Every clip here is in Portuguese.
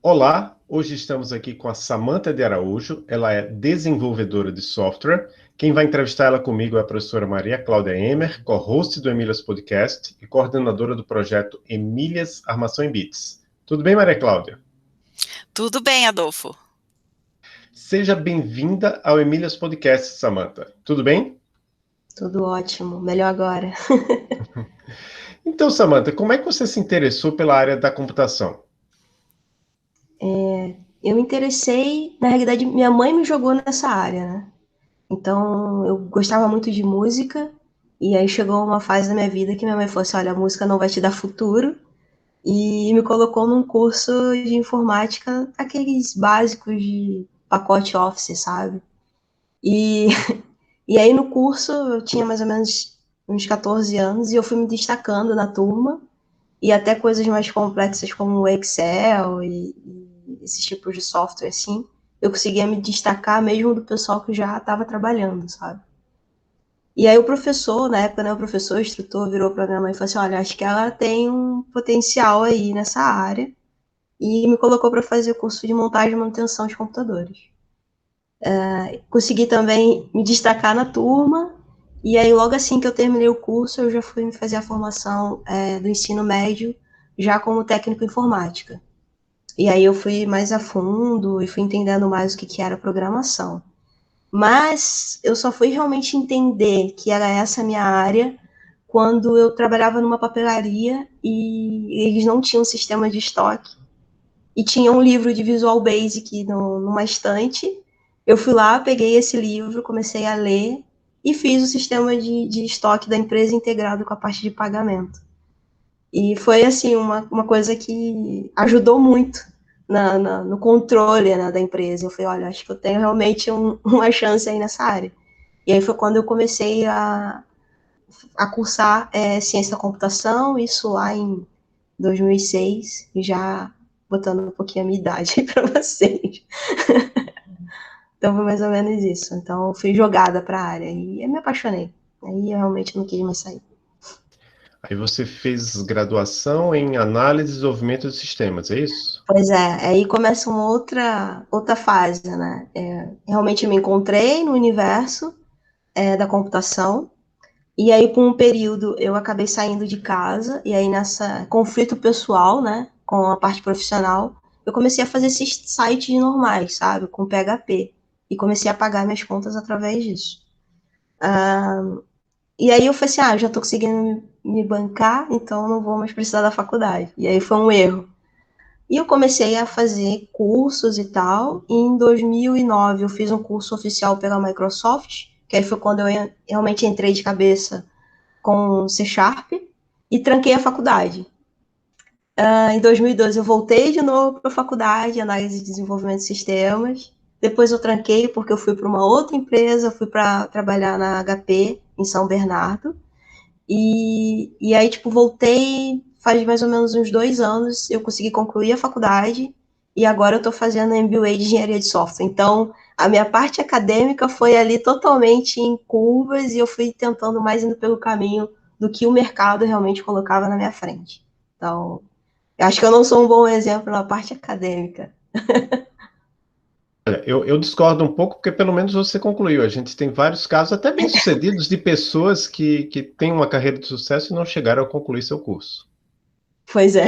Olá, hoje estamos aqui com a Samantha de Araújo, ela é desenvolvedora de software. Quem vai entrevistar ela comigo é a professora Maria Cláudia Emer, co-host do Emílias Podcast e coordenadora do projeto Emílias Armação em Bits. Tudo bem, Maria Cláudia? Tudo bem, Adolfo? Seja bem-vinda ao Emílias Podcast, Samantha. Tudo bem? Tudo ótimo, melhor agora. Então, Samantha, como é que você se interessou pela área da computação? Eu me interessei, na realidade, minha mãe me jogou nessa área, né? Então, eu gostava muito de música, e aí chegou uma fase da minha vida que minha mãe falou assim: olha, a música não vai te dar futuro, e me colocou num curso de informática, aqueles básicos de pacote Office, sabe? E, e aí no curso eu tinha mais ou menos uns 14 anos, e eu fui me destacando na turma, e até coisas mais complexas como o Excel e esses tipos de software assim, eu conseguia me destacar mesmo do pessoal que já estava trabalhando, sabe? E aí o professor, na época, né, o professor, o instrutor, virou para minha mãe e falou assim: olha, acho que ela tem um potencial aí nessa área, e me colocou para fazer o curso de montagem e manutenção de computadores. Consegui também me destacar na turma, e aí logo assim que eu terminei o curso, eu já fui fazer a formação do ensino médio, já como técnico em informática. E aí eu fui mais a fundo e fui entendendo mais o que era programação. Mas eu só fui realmente entender que era essa a minha área quando eu trabalhava numa papelaria e eles não tinham sistema de estoque e tinha um livro de Visual Basic numa estante. Eu fui lá, peguei esse livro, comecei a ler e fiz o sistema de estoque da empresa integrado com a parte de pagamento. E foi, assim, uma coisa que ajudou muito no controle, né, da empresa. Eu falei, olha, acho que eu tenho realmente uma chance aí nessa área. E aí foi quando eu comecei a cursar ciência da computação, isso lá em 2006, e já botando um pouquinho a minha idade para vocês. Então foi mais ou menos isso. Então eu fui jogada para a área e eu me apaixonei. Aí eu realmente não quis mais sair. Aí você fez graduação em análise e desenvolvimento de sistemas, é isso? Pois é, aí começa uma outra fase, né? Realmente eu me encontrei no universo da computação, e aí por um período eu acabei saindo de casa, e aí nessa conflito pessoal, né, com a parte profissional, eu comecei a fazer esses sites normais, sabe, com PHP, e comecei a pagar minhas contas através disso. E aí eu falei assim, já tô conseguindo me bancar, então não vou mais precisar da faculdade. E aí foi um erro. E eu comecei a fazer cursos e tal. E em 2009 eu fiz um curso oficial pela Microsoft, que aí foi quando eu realmente entrei de cabeça com C Sharp e tranquei a faculdade. Em 2012 eu voltei de novo para a faculdade, análise de desenvolvimento de sistemas. Depois eu tranquei porque eu fui para uma outra empresa, fui para trabalhar na HP em São Bernardo. E aí, tipo, voltei faz mais ou menos uns 2 anos, eu consegui concluir a faculdade e agora eu estou fazendo MBA de engenharia de software. Então, a minha parte acadêmica foi ali totalmente em curvas e eu fui tentando mais indo pelo caminho do que o mercado realmente colocava na minha frente. Então, eu acho que eu não sou um bom exemplo na parte acadêmica. Olha, eu discordo um pouco, porque pelo menos você concluiu. A gente tem vários casos, até bem-sucedidos, de pessoas que têm uma carreira de sucesso e não chegaram a concluir seu curso. Pois é.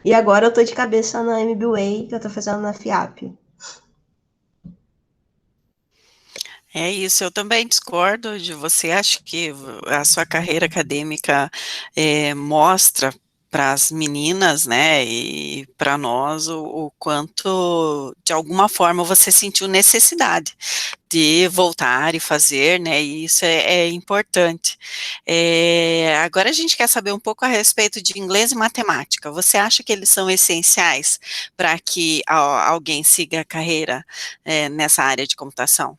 E agora eu estou de cabeça na MBA que eu estou fazendo na FIAP. É isso, eu também discordo de você. Acho que a sua carreira acadêmica mostra para as meninas, né, e para nós o quanto, de alguma forma, você sentiu necessidade de voltar e fazer, né, e isso é importante. Agora a gente quer saber um pouco a respeito de inglês e matemática. Você acha que eles são essenciais para que alguém siga a carreira nessa área de computação?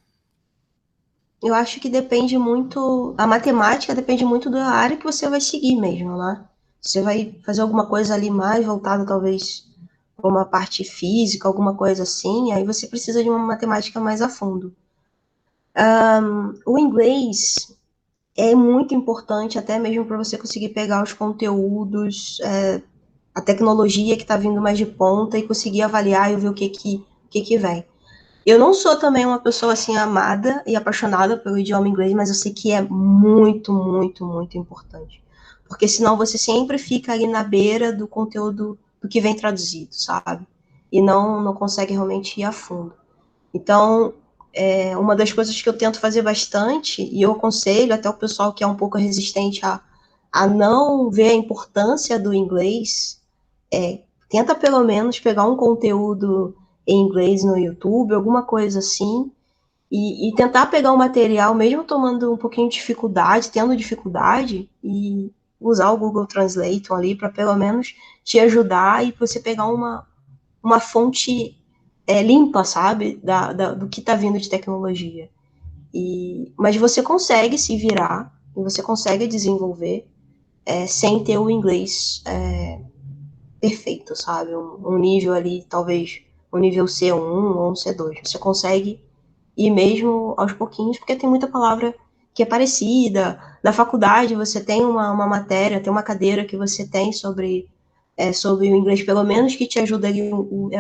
Eu acho que depende muito, a matemática depende muito da área que você vai seguir mesmo, né? Você vai fazer alguma coisa ali mais voltada talvez para uma parte física, alguma coisa assim, aí você precisa de uma matemática mais a fundo. O inglês é muito importante até mesmo para você conseguir pegar os conteúdos, a tecnologia que está vindo mais de ponta e conseguir avaliar e ver o que vem. Eu não sou também uma pessoa assim amada e apaixonada pelo idioma inglês, mas eu sei que é muito, muito, muito importante. Porque senão você sempre fica ali na beira do conteúdo do que vem traduzido, sabe? E não consegue realmente ir a fundo. Então, uma das coisas que eu tento fazer bastante, e eu aconselho até o pessoal que é um pouco resistente a não ver a importância do inglês, tenta pelo menos pegar um conteúdo em inglês no YouTube, alguma coisa assim, e tentar pegar o material, mesmo tomando um pouquinho de dificuldade, tendo dificuldade, e usar o Google Translate ali para pelo menos te ajudar e você pegar uma fonte limpa, sabe, do que está vindo de tecnologia. Mas você consegue se virar, e você consegue desenvolver sem ter o inglês perfeito, sabe? Um nível ali, talvez um nível C1 ou um C2. Você consegue ir mesmo aos pouquinhos, porque tem muita palavra que é parecida. Na faculdade você tem uma matéria, tem uma cadeira que você tem sobre o inglês, pelo menos que te ajuda ali,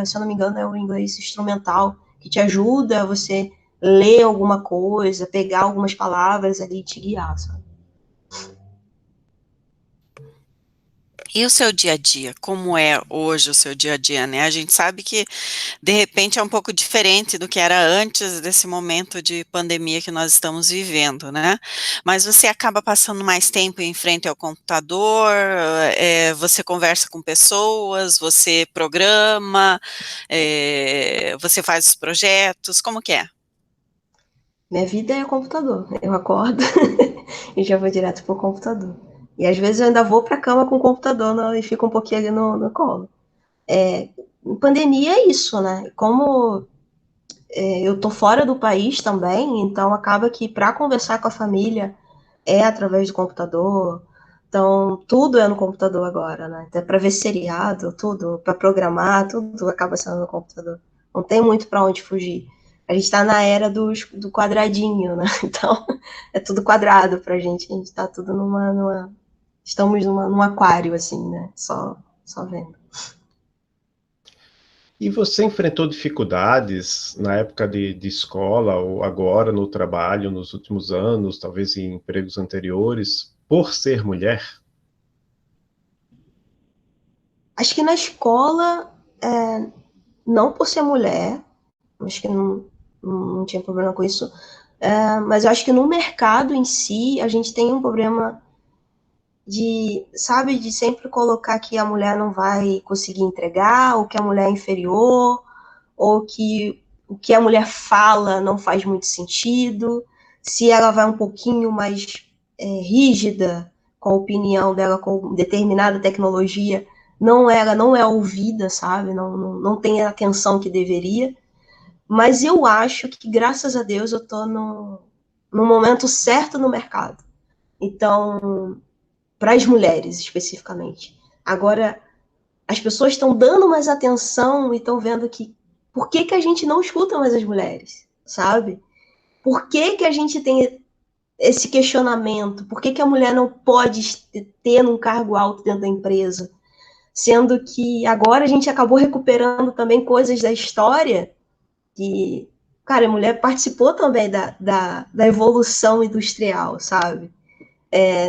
se eu não me engano, é o inglês instrumental, que te ajuda a você ler alguma coisa, pegar algumas palavras ali e te guiar, sabe? E o seu dia a dia? Como é hoje o seu dia a dia, né? A gente sabe que, de repente, é um pouco diferente do que era antes desse momento de pandemia que nós estamos vivendo, né? Mas você acaba passando mais tempo em frente ao computador, você conversa com pessoas, você programa, você faz os projetos, como que é? Minha vida é o computador. Eu acordo e já vou direto pro computador. E às vezes eu ainda vou pra cama com o computador e fico um pouquinho ali no colo. Em pandemia é isso, né? Como eu tô fora do país também, então acaba que para conversar com a família é através do computador. Então, tudo é no computador agora, né? Até para ver seriado, tudo, para programar, tudo acaba sendo no computador. Não tem muito para onde fugir. A gente está na era do quadradinho, né? Então, é tudo quadrado pra gente. A gente está tudo estamos num aquário, assim, né? Só vendo. E você enfrentou dificuldades na época de escola ou agora no trabalho, nos últimos anos, talvez em empregos anteriores, por ser mulher? Acho que na escola, não por ser mulher, acho que não tinha problema com isso, mas eu acho que no mercado em si, a gente tem um problema sabe, de sempre colocar que a mulher não vai conseguir entregar, ou que a mulher é inferior, ou que o que a mulher fala não faz muito sentido, se ela vai um pouquinho mais rígida com a opinião dela com determinada tecnologia, ela não é ouvida, sabe? Não tem a atenção que deveria. Mas eu acho que, graças a Deus, eu estou no momento certo no mercado. Então, para as mulheres especificamente. Agora, as pessoas estão dando mais atenção e estão vendo que por que a gente não escuta mais as mulheres, sabe? Por que a gente tem esse questionamento? Por que a mulher não pode ter um cargo alto dentro da empresa? Sendo que agora a gente acabou recuperando também coisas da história que, cara, a mulher participou também da evolução industrial, sabe?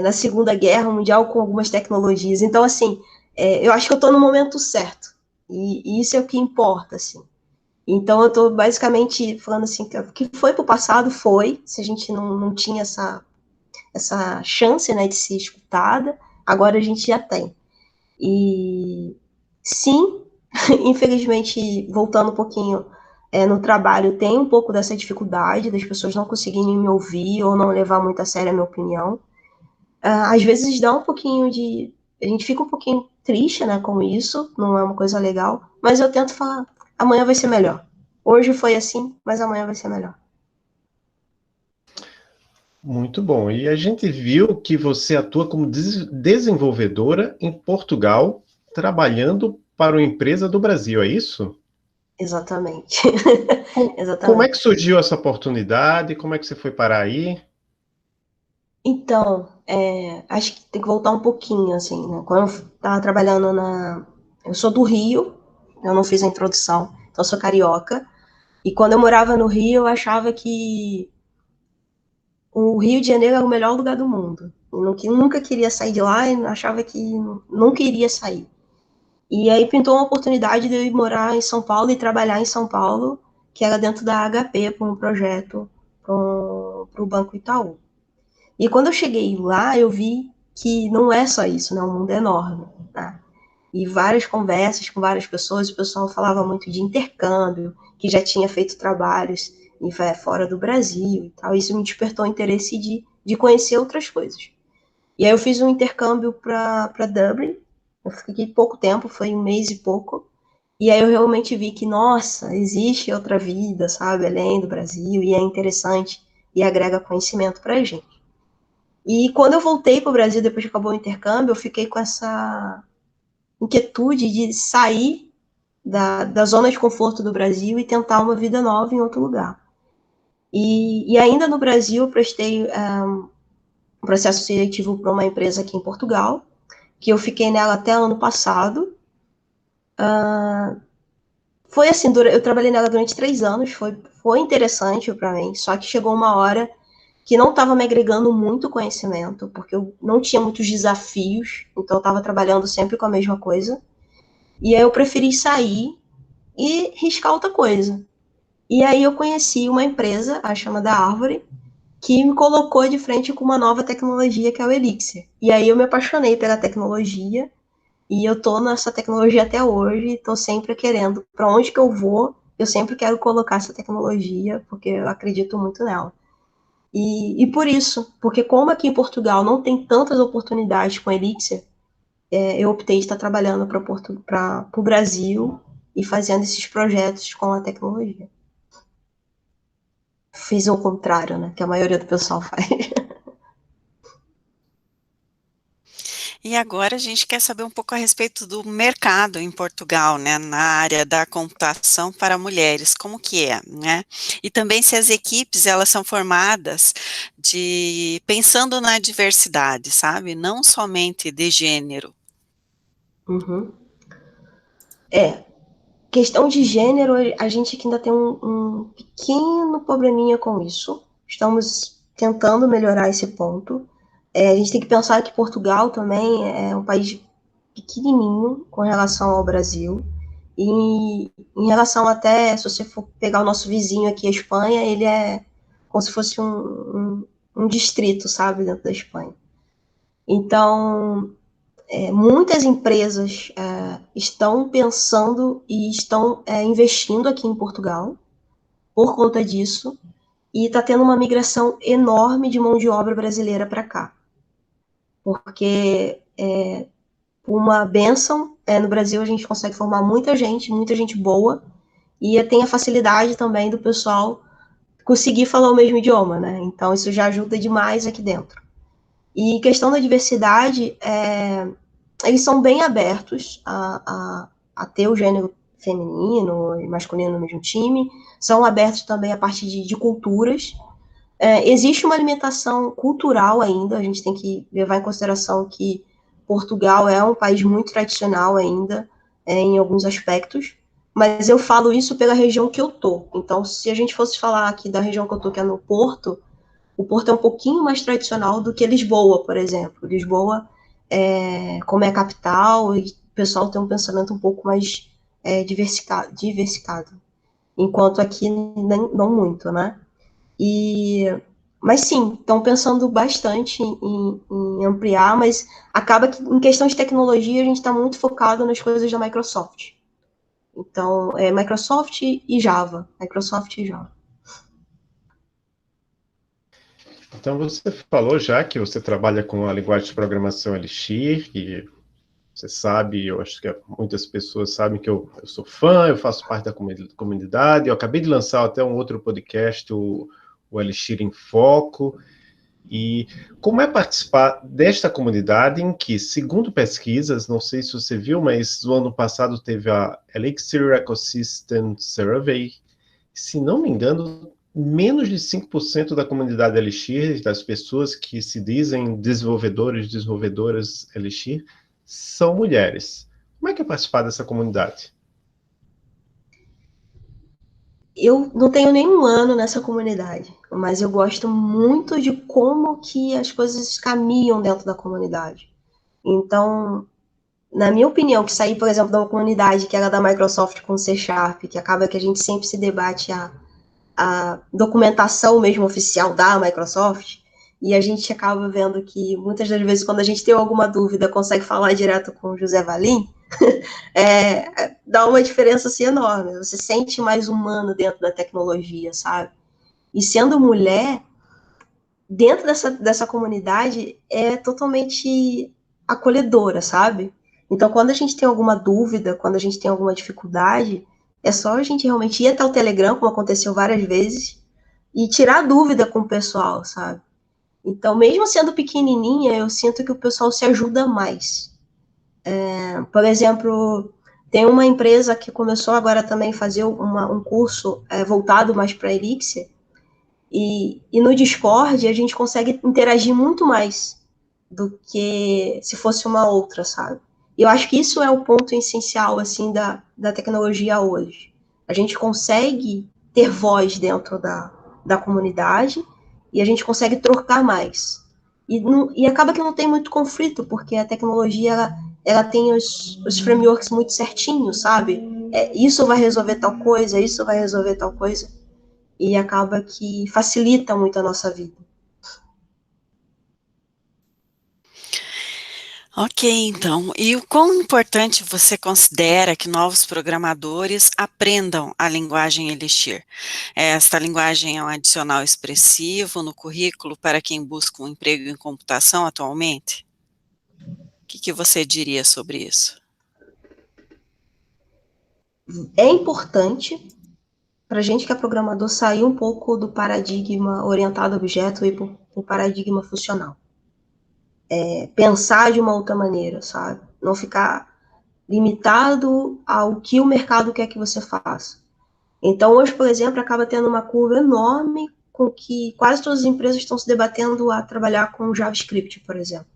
Na Segunda Guerra Mundial com algumas tecnologias. Então, assim, eu acho que eu estou no momento certo. E isso é o que importa, assim. Então, eu estou basicamente falando assim, que o que foi para o passado foi, se a gente não tinha essa chance, né, de ser escutada, agora a gente já tem. E sim, infelizmente, voltando um pouquinho no trabalho, tem um pouco dessa dificuldade das pessoas não conseguirem me ouvir ou não levar muito a sério a minha opinião. Às vezes dá um pouquinho de. A gente fica um pouquinho triste, né, com isso, não é uma coisa legal, mas eu tento falar: amanhã vai ser melhor. Hoje foi assim, mas amanhã vai ser melhor. Muito bom. E a gente viu que você atua como desenvolvedora em Portugal, trabalhando para uma empresa do Brasil, é isso? Exatamente. Como é que Exatamente. surgiu essa oportunidade? Como é que você foi parar aí? Então, acho que tem que voltar um pouquinho, assim, né? Quando eu estava trabalhando Eu sou do Rio, eu não fiz a introdução, então eu sou carioca. E quando eu morava no Rio, eu achava que o Rio de Janeiro era o melhor lugar do mundo. Eu nunca queria sair de lá e achava que nunca iria sair. E aí pintou uma oportunidade de eu ir morar em São Paulo e trabalhar em São Paulo, que era dentro da HP, com um projeto para o Banco Itaú. E quando eu cheguei lá, eu vi que não é só isso, né? O mundo é enorme, tá? E várias conversas com várias pessoas, o pessoal falava muito de intercâmbio, que já tinha feito trabalhos fora do Brasil e tal. Isso me despertou o interesse de conhecer outras coisas. E aí eu fiz um intercâmbio para Dublin. Eu fiquei pouco tempo, foi um mês e pouco. E aí eu realmente vi que, nossa, existe outra vida, sabe, além do Brasil, e é interessante e agrega conhecimento para a gente. E quando eu voltei para o Brasil, depois que acabou o intercâmbio, eu fiquei com essa inquietude de sair da zona de conforto do Brasil e tentar uma vida nova em outro lugar. E ainda no Brasil, eu prestei um processo seletivo para uma empresa aqui em Portugal, que eu fiquei nela até ano passado. Foi assim, eu trabalhei nela durante 3 anos, foi interessante para mim, só que chegou uma hora que não estava me agregando muito conhecimento, porque eu não tinha muitos desafios, então eu estava trabalhando sempre com a mesma coisa. E aí eu preferi sair e riscar outra coisa. E aí eu conheci uma empresa, a chamada Árvore, que me colocou de frente com uma nova tecnologia que é o Elixir. E aí eu me apaixonei pela tecnologia e eu tô nessa tecnologia até hoje, tô sempre querendo, para onde que eu vou, eu sempre quero colocar essa tecnologia, porque eu acredito muito nela. E por isso, porque como aqui em Portugal não tem tantas oportunidades com Elixir, eu optei de estar trabalhando para o Brasil e fazendo esses projetos com a tecnologia. Fiz o contrário, né? Que a maioria do pessoal faz. E agora a gente quer saber um pouco a respeito do mercado em Portugal, né, na área da computação para mulheres, como que é, né? E também se as equipes, elas são formadas pensando na diversidade, sabe? Não somente de gênero. Uhum. Questão de gênero, a gente aqui ainda tem um pequeno probleminha com isso. Estamos tentando melhorar esse ponto. A gente tem que pensar que Portugal também é um país pequenininho com relação ao Brasil. E em relação até, se você for pegar o nosso vizinho aqui, a Espanha, ele é como se fosse um distrito, sabe, dentro da Espanha. Então, muitas empresas estão pensando e estão investindo aqui em Portugal por conta disso, e está tendo uma migração enorme de mão de obra brasileira para cá. Porque uma benção, no Brasil a gente consegue formar muita gente boa, e tem a facilidade também do pessoal conseguir falar o mesmo idioma, né? Então isso já ajuda demais aqui dentro. E questão da diversidade, eles são bem abertos a ter o gênero feminino e masculino no mesmo time, são abertos também a partir de culturas. Existe uma alimentação cultural ainda, a gente tem que levar em consideração que Portugal é um país muito tradicional ainda, em alguns aspectos, mas eu falo isso pela região que eu tô. Então, se a gente fosse falar aqui da região que eu tô, que é no Porto, o Porto é um pouquinho mais tradicional do que Lisboa, por exemplo. Lisboa, como é a capital, e o pessoal tem um pensamento um pouco mais diversificado. Enquanto aqui não muito, né? Mas sim, estão pensando bastante em ampliar, mas acaba que em questão de tecnologia a gente está muito focado nas coisas da Microsoft. Então, Microsoft e Java. Microsoft e Java. Então, você falou já que você trabalha com a linguagem de programação Elixir, e você sabe, eu acho que muitas pessoas sabem que eu sou fã, eu faço parte da comunidade, eu acabei de lançar até um outro podcast, o Elixir em Foco, e como é participar desta comunidade em que, segundo pesquisas, não sei se você viu, mas no ano passado teve a Elixir Ecosystem Survey, se não me engano, menos de 5% da comunidade Elixir, das pessoas que se dizem desenvolvedoras Elixir, são mulheres. Como é que é participar dessa comunidade? Eu não tenho nenhum ano nessa comunidade, mas eu gosto muito de como que as coisas caminham dentro da comunidade. Então, na minha opinião, que sair, por exemplo, de uma comunidade que era da Microsoft com C Sharp, que acaba que a gente sempre se debate a documentação mesmo oficial da Microsoft, e a gente acaba vendo que muitas das vezes, quando a gente tem alguma dúvida, consegue falar direto com o José Valim, dá uma diferença assim, enorme. Você se sente mais humano dentro da tecnologia, sabe? E sendo mulher, dentro dessa comunidade, é totalmente acolhedora, sabe? Então, quando a gente tem alguma dúvida, quando a gente tem alguma dificuldade, é só a gente realmente ir até o Telegram, como aconteceu várias vezes, e tirar dúvida com o pessoal, sabe? Então, mesmo sendo pequenininha, eu sinto que o pessoal se ajuda mais. Por exemplo, tem uma empresa que começou agora também a fazer um curso voltado mais para a Elixir, e no Discord a gente consegue interagir muito mais do que se fosse uma outra, sabe? E eu acho que isso é o ponto essencial, assim, da tecnologia hoje. A gente consegue ter voz dentro da comunidade e a gente consegue trocar mais. E acaba que não tem muito conflito, porque a tecnologia, ela tem os frameworks muito certinhos, sabe? Isso vai resolver tal coisa, isso vai resolver tal coisa. E acaba que facilita muito a nossa vida. Ok, então, e o quão importante você considera que novos programadores aprendam a linguagem Elixir? Esta linguagem é um adicional expressivo no currículo para quem busca um emprego em computação atualmente? O que você diria sobre isso? É importante para a gente que é programador sair um pouco do paradigma orientado a objeto e para o paradigma funcional. Pensar de uma outra maneira, sabe? Não ficar limitado ao que o mercado quer que você faça. Então, hoje, por exemplo, acaba tendo uma curva enorme com que quase todas as empresas estão se debatendo a trabalhar com JavaScript, por exemplo.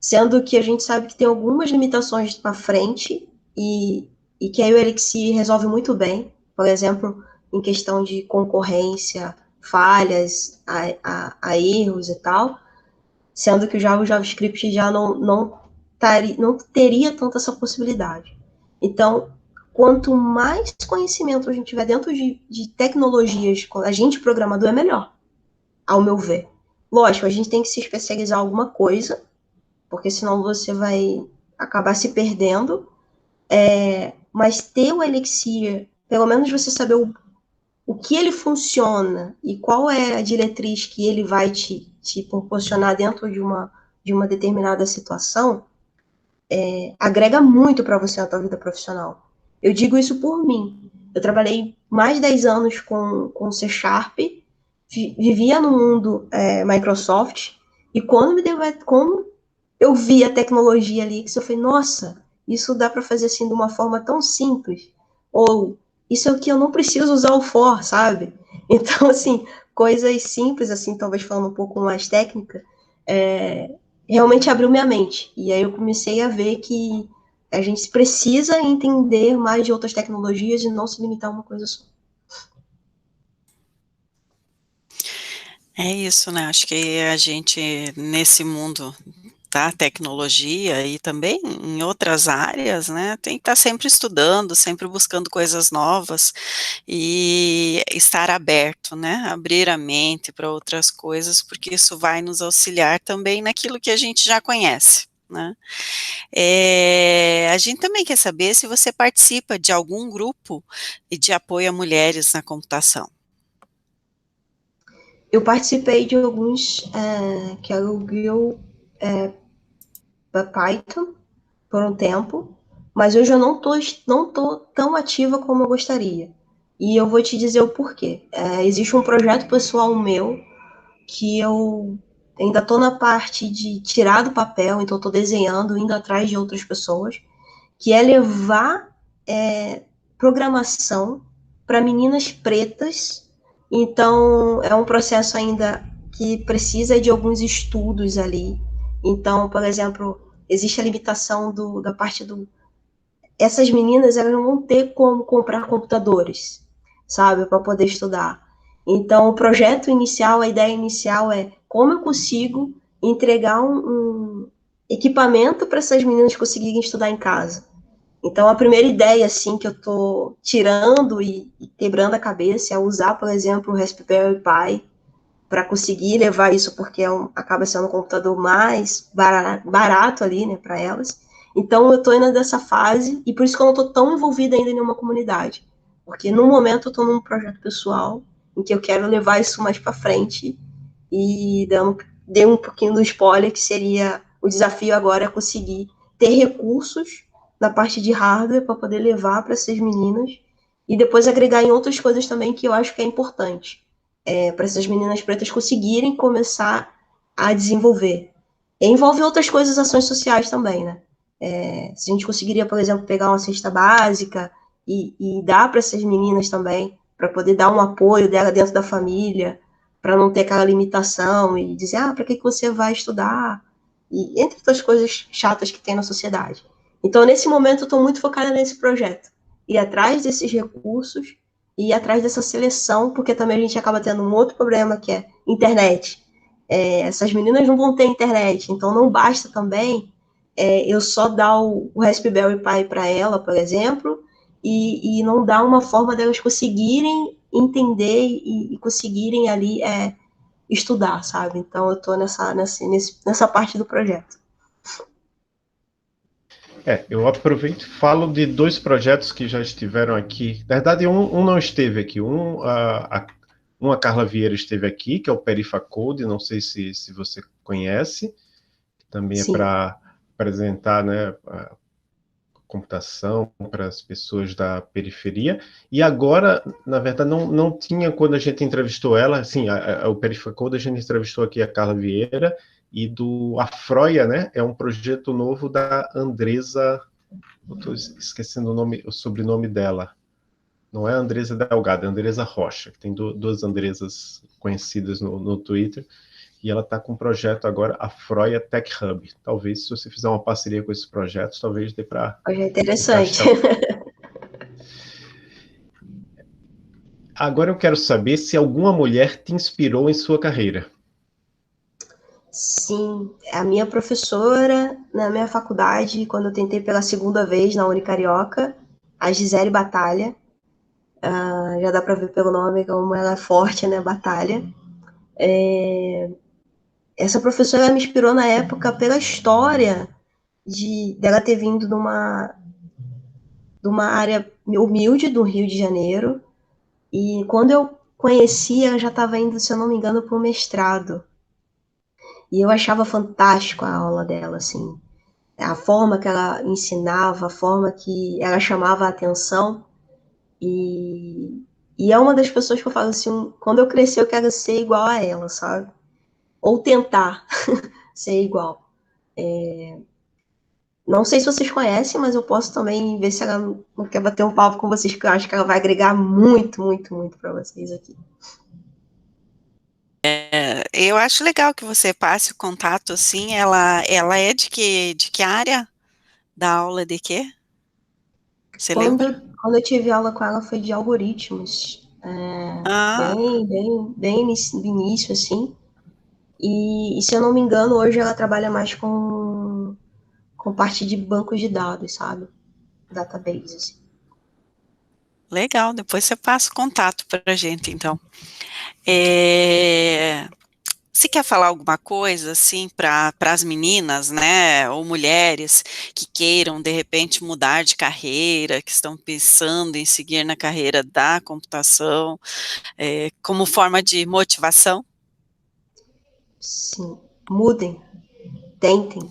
Sendo que a gente sabe que tem algumas limitações para frente e que aí o Elixir resolve muito bem, por exemplo, em questão de concorrência, falhas, a erros e tal, sendo que o JavaScript já não teria tanta essa possibilidade. Então, quanto mais conhecimento a gente tiver dentro de tecnologias, a gente programador é melhor, ao meu ver. Lógico, a gente tem que se especializar em alguma coisa, porque senão você vai acabar se perdendo, mas ter o Elixir, pelo menos você saber o que ele funciona e qual é a diretriz que ele vai te proporcionar dentro de uma determinada situação, agrega muito para você na tua vida profissional. Eu digo isso por mim. Eu trabalhei mais de 10 anos com C Sharp, vivia no mundo Microsoft, e quando eu vi a tecnologia ali, que eu falei, nossa, isso dá para fazer assim de uma forma tão simples. Ou isso é o que eu não preciso usar o for, sabe? Então, assim, coisas simples, assim, talvez falando um pouco mais técnica, realmente abriu minha mente. E aí eu comecei a ver que a gente precisa entender mais de outras tecnologias e não se limitar a uma coisa só. É isso, né? Acho que a gente, nesse mundo da tecnologia e também em outras áreas, né, tem que estar sempre estudando, sempre buscando coisas novas e estar aberto, né, abrir a mente para outras coisas, porque isso vai nos auxiliar também naquilo que a gente já conhece, né. A gente também quer saber se você participa de algum grupo de apoio a mulheres na computação. Eu participei de alguns, que era o Guild Python, por um tempo, mas hoje eu não tô tão ativa como eu gostaria. E eu vou te dizer o porquê. Existe um projeto pessoal meu que eu ainda estou na parte de tirar do papel, então estou desenhando, indo atrás de outras pessoas, que é levar programação para meninas pretas. Então, é um processo ainda que precisa de alguns estudos ali. Então, por exemplo, existe a limitação da parte essas meninas elas não vão ter como comprar computadores, sabe, para poder estudar. Então, o projeto inicial, a ideia inicial é como eu consigo entregar um equipamento para essas meninas conseguirem estudar em casa. Então, a primeira ideia, assim, que eu estou tirando e quebrando a cabeça é usar, por exemplo, o Raspberry Pi para conseguir levar isso, porque acaba sendo um computador mais barato ali, né, para elas. Então, eu estou indo dessa fase, e por isso que eu não estou tão envolvida ainda em uma comunidade. Porque, no momento, eu estou num projeto pessoal, em que eu quero levar isso mais para frente, e dei um pouquinho do spoiler, que seria o desafio agora é conseguir ter recursos na parte de hardware para poder levar para essas meninas, e depois agregar em outras coisas também que eu acho que é importante para essas meninas pretas conseguirem começar a desenvolver. E envolve outras coisas, ações sociais também, né? Se a gente conseguiria, por exemplo, pegar uma cesta básica e dar para essas meninas também, para poder dar um apoio dela dentro da família, para não ter aquela limitação e dizer, para que você vai estudar? E entre outras coisas chatas que tem na sociedade. Então, nesse momento, eu estou muito focada nesse projeto. Ir atrás desses recursos e ir atrás dessa seleção, porque também a gente acaba tendo um outro problema, que é internet. Essas meninas não vão ter internet, então não basta também eu só dar o Raspberry Pi para ela, por exemplo, e não dar uma forma delas conseguirem entender e conseguirem ali estudar, sabe? Então eu estou nessa parte do projeto. Eu aproveito e falo de dois projetos que já estiveram aqui. Na verdade, um não esteve aqui. A Carla Vieira esteve aqui, que é o Perifacode, não sei se você conhece, que também é para apresentar, né, a computação para as pessoas da periferia. E agora, na verdade, não tinha, quando a gente entrevistou ela, assim, o Perifacode, a gente entrevistou aqui a Carla Vieira, e do Afroia, né? É um projeto novo da Andresa, eu estou esquecendo o sobrenome dela. Não é Andresa Delgado, é Andresa Rocha, que tem duas Andresas conhecidas no Twitter, e ela está com um projeto agora, Afroia Tech Hub. Talvez, se você fizer uma parceria com esses projetos, talvez dê para... É interessante. Agora eu quero saber se alguma mulher te inspirou em sua carreira. Sim, a minha professora na minha faculdade, quando eu tentei pela segunda vez na Unicarioca, a Gisele Batalha, já dá para ver pelo nome como ela é forte, né, Batalha. Essa professora me inspirou na época pela história dela ter vindo de uma área humilde do Rio de Janeiro, e quando eu conheci, ela já estava indo, se eu não me engano, para o mestrado. E eu achava fantástico a aula dela, assim. A forma que ela ensinava, a forma que ela chamava a atenção. E é uma das pessoas que eu falo assim, quando eu crescer eu quero ser igual a ela, sabe? Ou tentar ser igual. Não sei se vocês conhecem, mas eu posso também ver se ela não quer bater um papo com vocês, porque eu acho que ela vai agregar muito, muito, muito para vocês aqui. Eu acho legal que você passe o contato, assim, ela é de que área? Da aula de quê? Você lembra? Quando eu tive aula com ela foi de algoritmos, bem no início, assim. E se eu não me engano, hoje ela trabalha mais com parte de bancos de dados, sabe? Database, assim. Legal, depois você passa o contato para a gente, então. Você quer falar alguma coisa, assim, para as meninas, né, ou mulheres que queiram, de repente, mudar de carreira, que estão pensando em seguir na carreira da computação, como forma de motivação? Sim, mudem, tentem.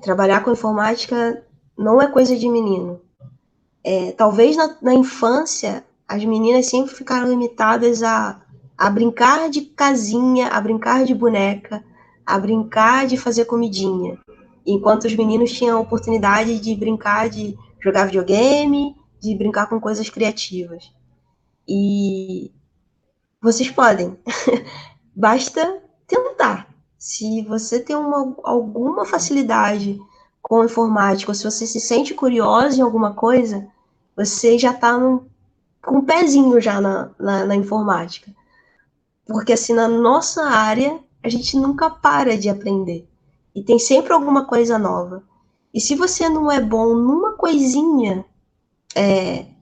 Trabalhar com informática não é coisa de menino. Talvez na infância as meninas sempre ficaram limitadas a brincar de casinha, a brincar de boneca, a brincar de fazer comidinha. Enquanto os meninos tinham a oportunidade de brincar de jogar videogame, de brincar com coisas criativas. E vocês podem. Basta tentar. Se você tem alguma facilidade com informática, ou se você se sente curioso em alguma coisa, você já está com um pezinho já na informática. Porque, assim, na nossa área, a gente nunca para de aprender. E tem sempre alguma coisa nova. E se você não é bom numa coisinha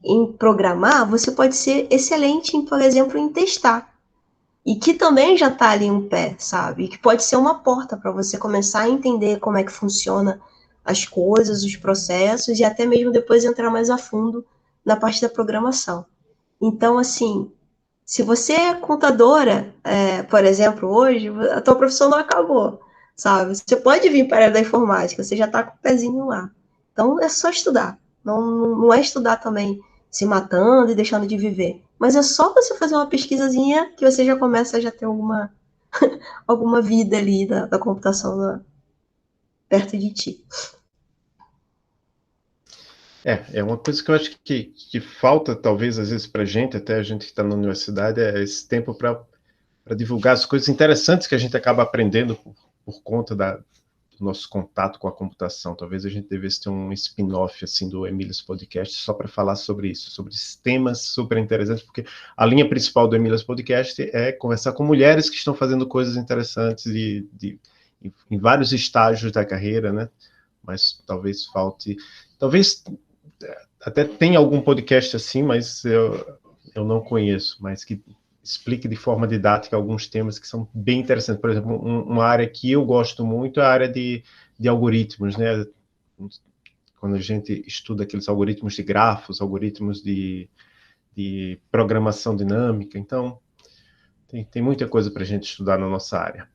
em programar, você pode ser excelente, por exemplo, em testar. E que também já está ali um pé, sabe? E que pode ser uma porta para você começar a entender como é que funciona as coisas, os processos, e até mesmo depois entrar mais a fundo na parte da programação. Então, assim, se você é contadora, por exemplo, hoje, a tua profissão não acabou, sabe? Você pode vir para a área da informática, você já está com o pezinho lá. Então, é só estudar. Não é estudar também se matando e deixando de viver. Mas é só você fazer uma pesquisazinha que você já começa a já ter alguma vida ali da computação perto de ti. É uma coisa que eu acho que falta, talvez, às vezes, para a gente, até a gente que está na universidade, é esse tempo para divulgar as coisas interessantes que a gente acaba aprendendo por conta do nosso contato com a computação. Talvez a gente devesse ter um spin-off assim, do Emílias Podcast só para falar sobre isso, sobre esses temas super interessantes, porque a linha principal do Emílias Podcast é conversar com mulheres que estão fazendo coisas interessantes em vários estágios da carreira, né? Mas talvez falte... Talvez até tenha algum podcast assim, mas eu não conheço, mas que explique de forma didática alguns temas que são bem interessantes. Por exemplo, uma área que eu gosto muito é a área de algoritmos, né? Quando a gente estuda aqueles algoritmos de grafos, algoritmos de programação dinâmica. Então, tem muita coisa para a gente estudar na nossa área.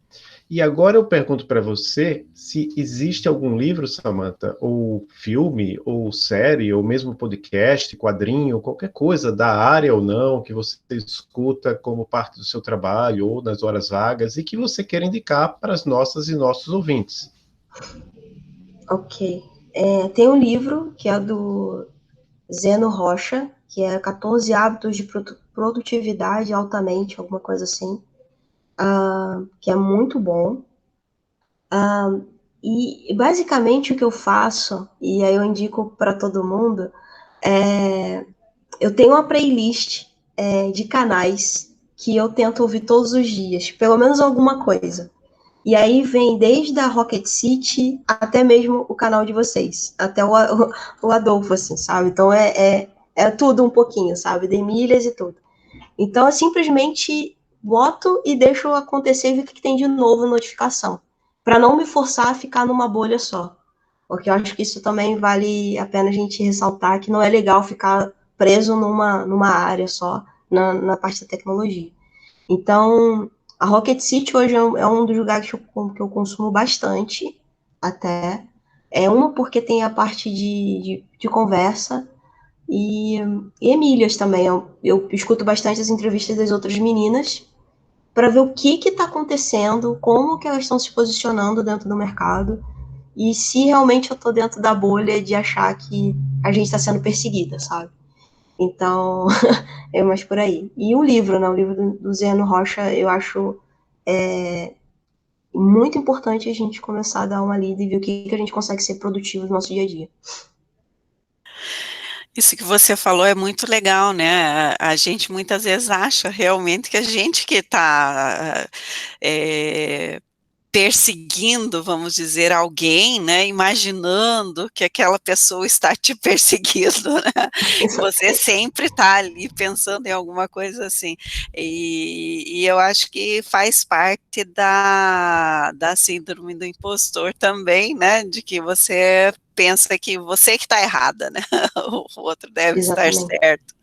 E agora eu pergunto para você se existe algum livro, Samantha, ou filme, ou série, ou mesmo podcast, quadrinho, qualquer coisa da área ou não, que você escuta como parte do seu trabalho ou nas horas vagas e que você quer indicar para as nossas e nossos ouvintes. Ok. Tem um livro que é do Zeno Rocha, que é 14 hábitos de produtividade altamente, alguma coisa assim, que é muito bom. E basicamente o que eu faço, e aí eu indico para todo mundo, eu tenho uma playlist de canais que eu tento ouvir todos os dias, pelo menos alguma coisa. E aí vem desde a Rocket City até mesmo o canal de vocês, até o Adolfo, assim, sabe? Então é tudo um pouquinho, sabe? De milhas e tudo. Então eu simplesmente boto e deixo acontecer e ver o que tem de novo na notificação, para não me forçar a ficar numa bolha só. Porque eu acho que isso também vale a pena a gente ressaltar, que não é legal ficar preso numa área só, na parte da tecnologia. Então, a Rocket City hoje é um dos lugares que eu consumo bastante, até. Uma porque tem a parte de conversa, e Emílias também. Eu escuto bastante as entrevistas das outras meninas para ver o que está acontecendo, como que elas estão se posicionando dentro do mercado e se realmente eu estou dentro da bolha de achar que a gente está sendo perseguida, sabe? Então, é mais por aí. E o livro, né? O livro do Zeno Rocha, eu acho muito importante a gente começar a dar uma lida e ver o que a gente consegue ser produtivo no nosso dia a dia. Isso que você falou é muito legal, né? A gente muitas vezes acha realmente que a gente que está perseguindo, vamos dizer, alguém, né? Imaginando que aquela pessoa está te perseguindo, né? Você sempre está ali pensando em alguma coisa assim. E eu acho que faz parte da síndrome do impostor também, né? De que você pensa que você que está errada, né? O outro deve estar certo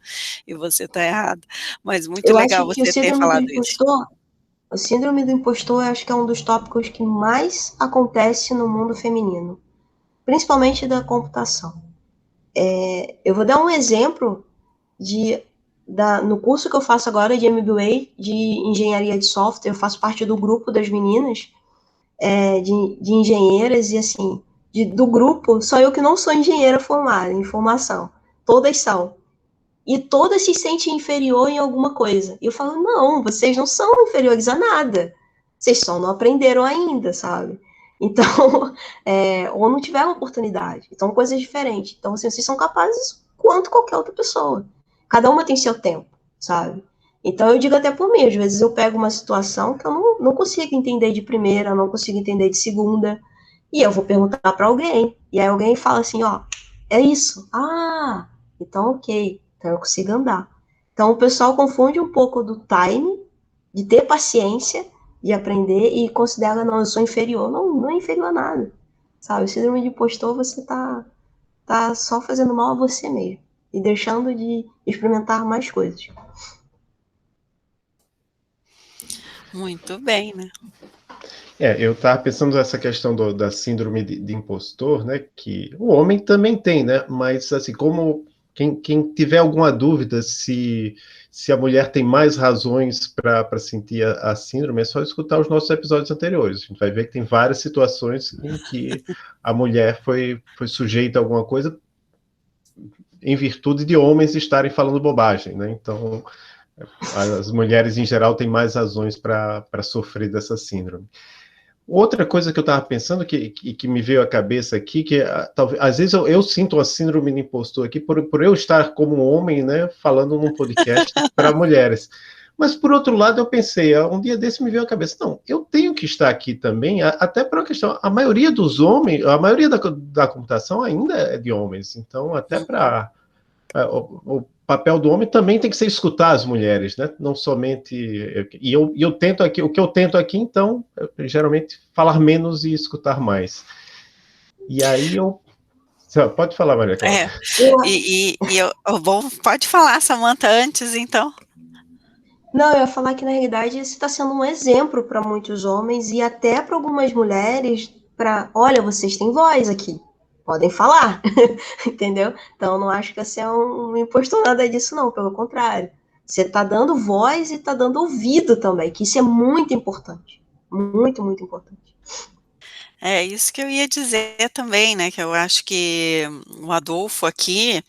e você está errado. Mas muito legal você ter falado isso. O síndrome do impostor, eu acho que é um dos tópicos que mais acontece no mundo feminino, principalmente da computação. Eu vou dar um exemplo no curso que eu faço agora de MBA de engenharia de software. Eu faço parte do grupo das meninas de engenheiras e assim, do grupo, só eu que não sou engenheira formada em formação. Todas são. E todas se sentem inferior em alguma coisa. E eu falo, não, vocês não são inferiores a nada. Vocês só não aprenderam ainda, sabe? Então, ou não tiveram oportunidade. Então, coisas diferentes. Então, assim, vocês são capazes quanto qualquer outra pessoa. Cada uma tem seu tempo, sabe? Então, eu digo até por mim, às vezes eu pego uma situação que eu não consigo entender de primeira, não consigo entender de segunda, e eu vou perguntar para alguém, e aí alguém fala assim, ó, é isso. Ah, então ok, então eu consigo andar. Então, o pessoal confunde um pouco do time, de ter paciência, de aprender e considera, não, eu sou inferior. Não, não é inferior a nada, sabe? O síndrome de impostor, você tá só fazendo mal a você mesmo e deixando de experimentar mais coisas. Muito bem, né? Eu estava pensando nessa questão da síndrome de impostor, né? Que o homem também tem, né? Mas, assim, como quem tiver alguma dúvida se a mulher tem mais razões para sentir a síndrome, é só escutar os nossos episódios anteriores. A gente vai ver que tem várias situações em que a mulher foi sujeita a alguma coisa em virtude de homens estarem falando bobagem, né? Então, as mulheres, em geral, têm mais razões para sofrer dessa síndrome. Outra coisa que eu estava pensando, que me veio à cabeça aqui, que talvez, às vezes eu sinto a síndrome do impostor aqui por eu estar como homem, né, falando num podcast para mulheres. Mas, por outro lado, eu pensei, um dia desse me veio à cabeça, não, eu tenho que estar aqui também, até por uma questão, a maioria dos homens, a maioria da computação ainda é de homens, então até para o papel do homem também tem que ser escutar as mulheres, né? Não somente. Eu tento aqui, o que eu tento aqui, então, geralmente falar menos e escutar mais. E aí eu. Pode falar, Maria Cláudia. Bom, pode falar, Samantha, antes, então. Não, eu ia falar que na realidade você está sendo um exemplo para muitos homens e até para algumas mulheres, olha, vocês têm voz aqui, podem falar, entendeu? Então não acho que você é um impostor nada disso não, pelo contrário. Você está dando voz e está dando ouvido também, que isso é muito importante, muito, muito importante. É isso que eu ia dizer também, né? Que eu acho que o Adolfo aqui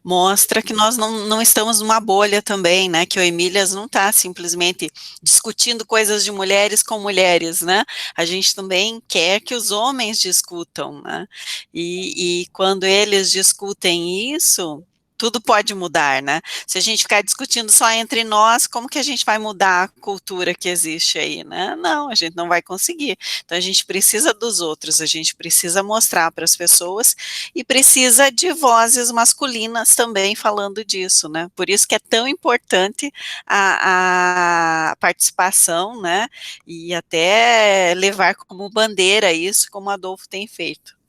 mostra que nós não estamos numa bolha também, né? Que o Emílias não está simplesmente discutindo coisas de mulheres com mulheres, né? A gente também quer que os homens discutam, né? E quando eles discutem isso, tudo pode mudar, né? Se a gente ficar discutindo só entre nós, como que a gente vai mudar a cultura que existe aí, né? Não, a gente não vai conseguir. Então a gente precisa dos outros, a gente precisa mostrar para as pessoas e precisa de vozes masculinas também falando disso, né? Por isso que é tão importante a participação, né? E até levar como bandeira isso, como o Adolfo tem feito.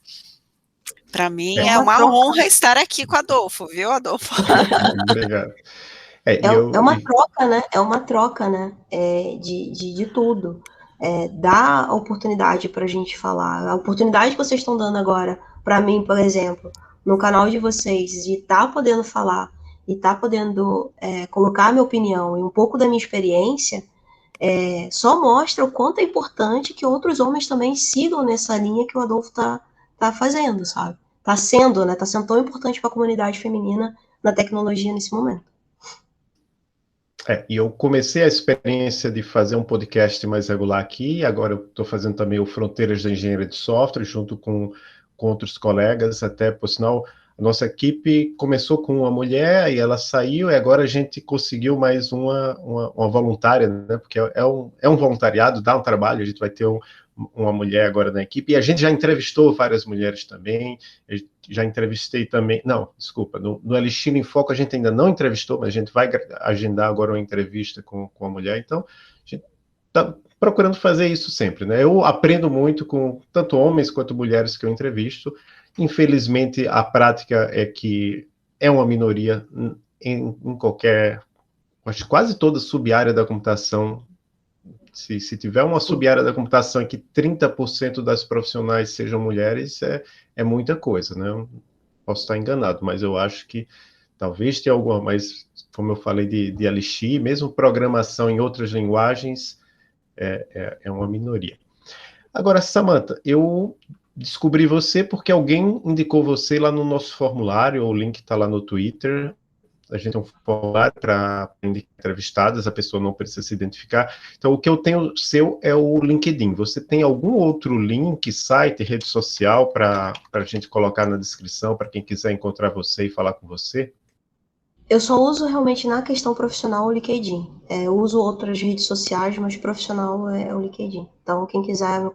Para mim é uma honra estar aqui com o Adolfo, viu, Adolfo? Obrigado. É uma troca, né? É uma troca, né? De tudo. Dá a oportunidade para a gente falar. A oportunidade que vocês estão dando agora, para mim, por exemplo, no canal de vocês, de estar podendo falar e estar podendo colocar a minha opinião e um pouco da minha experiência, só mostra o quanto é importante que outros homens também sigam nessa linha que o Adolfo tá fazendo, sabe? Tá sendo, né? Tá sendo tão importante para a comunidade feminina na tecnologia nesse momento. E eu comecei a experiência de fazer um podcast mais regular aqui, agora eu estou fazendo também o Fronteiras da Engenharia de Software, junto com outros colegas, até, por sinal, a nossa equipe começou com uma mulher, e ela saiu, e agora a gente conseguiu mais uma voluntária, né, porque é um voluntariado, dá um trabalho, a gente vai ter uma mulher agora na equipe, e a gente já entrevistou várias mulheres também, já entrevistei também, não, desculpa, no Elixir em Foco a gente ainda não entrevistou, mas a gente vai agendar agora uma entrevista com a mulher, então a gente está procurando fazer isso sempre, né? Eu aprendo muito com tanto homens quanto mulheres que eu entrevisto, infelizmente a prática é que é uma minoria em qualquer, acho que quase toda sub-área da computação. Se tiver uma sub-área da computação em que 30% das profissionais sejam mulheres, é muita coisa, né? Eu posso estar enganado, mas eu acho que talvez tenha alguma, mas como eu falei de Elixir, mesmo programação em outras linguagens, é uma minoria. Agora, Samantha, eu descobri você porque alguém indicou você lá no nosso formulário, o link está lá no Twitter, A gente tem um formulário para entrevistadas, a pessoa não precisa se identificar. Então, o que eu tenho seu é o LinkedIn. Você tem algum outro link, site, rede social para a gente colocar na descrição para quem quiser encontrar você e falar com você? Eu só uso realmente na questão profissional o LinkedIn. Eu uso outras redes sociais, mas profissional é o LinkedIn. Então, quem quiser me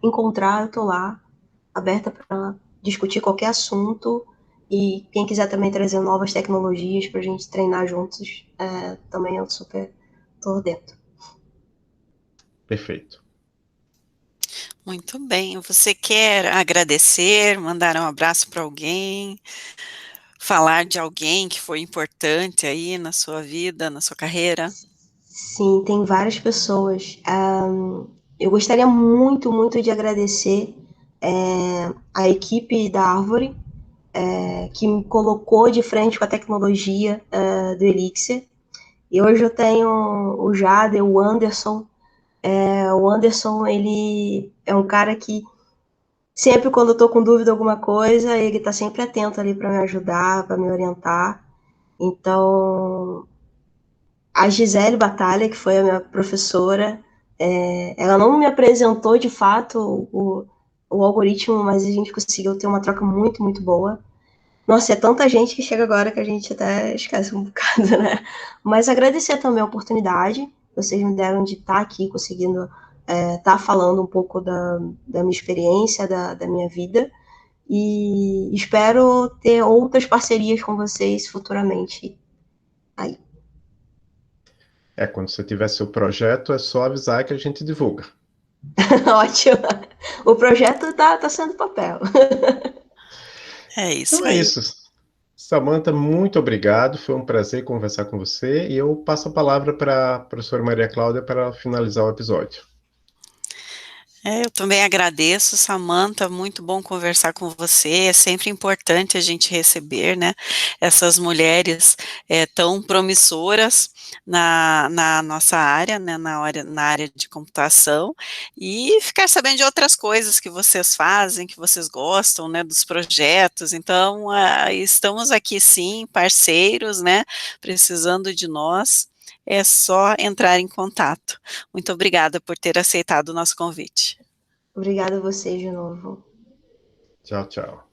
encontrar, eu estou lá, aberta para discutir qualquer assunto. E quem quiser também trazer novas tecnologias para a gente treinar juntos, também eu super estou dentro. Perfeito. Muito bem. Você quer agradecer, mandar um abraço para alguém, falar de alguém que foi importante aí na sua vida, na sua carreira? Sim, tem várias pessoas. Eu gostaria muito, muito de agradecer a equipe da Árvore, que me colocou de frente com a tecnologia do Elixir. E hoje eu tenho o Jader, o Anderson. O Anderson, ele é um cara que sempre quando eu tô com dúvida alguma coisa, ele tá sempre atento ali para me ajudar, para me orientar. Então, a Gisele Batalha, que foi a minha professora, ela não me apresentou de fato o algoritmo, mas a gente conseguiu ter uma troca muito, muito boa. Nossa, é tanta gente que chega agora que a gente até esquece um bocado, né? Mas agradecer também a oportunidade que vocês me deram de estar aqui conseguindo estar falando um pouco da minha experiência, da minha vida. E espero ter outras parcerias com vocês futuramente. Aí. Quando você tiver seu projeto, é só avisar que a gente divulga. Ótimo. O projeto tá sendo papel. É isso Então é aí. isso. Samantha, muito obrigado. Foi um prazer conversar com você. E eu passo a palavra para a professora Maria Cláudia para finalizar o episódio. Eu também agradeço, Samantha, muito bom conversar com você, é sempre importante a gente receber, né, essas mulheres tão promissoras na nossa área, né, na área de computação, e ficar sabendo de outras coisas que vocês fazem, que vocês gostam, né, dos projetos, então, estamos aqui sim, parceiros, né, precisando de nós, é só entrar em contato. Muito obrigada por ter aceitado o nosso convite. Obrigada a vocês de novo. Tchau, tchau.